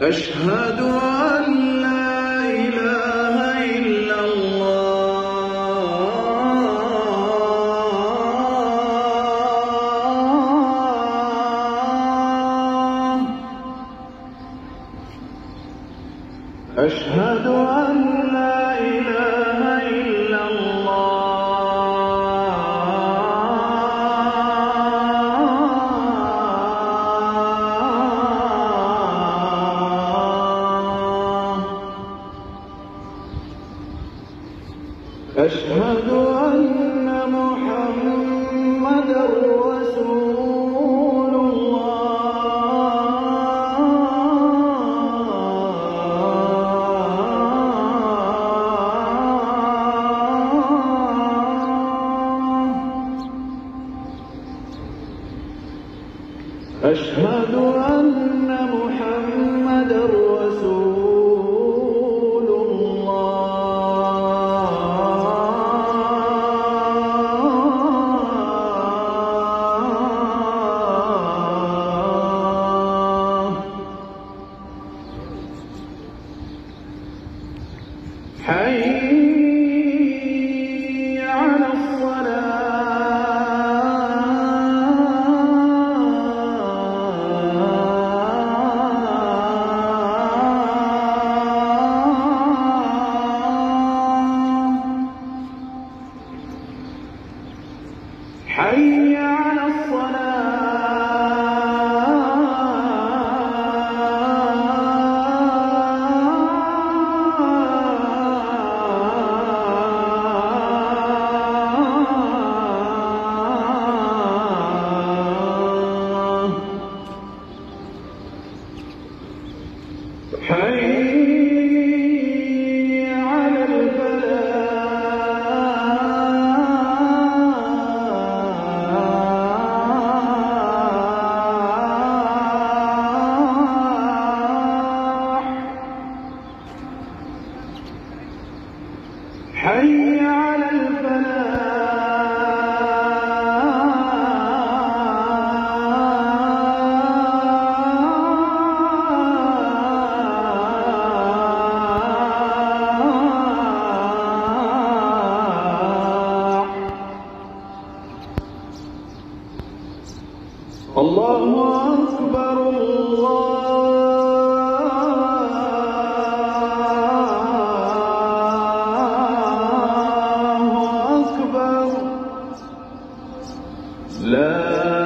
أشهد أن لا إله إلا الله. أشهد أن لا إله إلا الله. أشهد أن محمدًا رسول الله. أشهد أن محمدًا رسول الله. حي على حي على الصلاة. حي على الفلاح. حي على الفلاح. الله أكبر الله أكبر. لا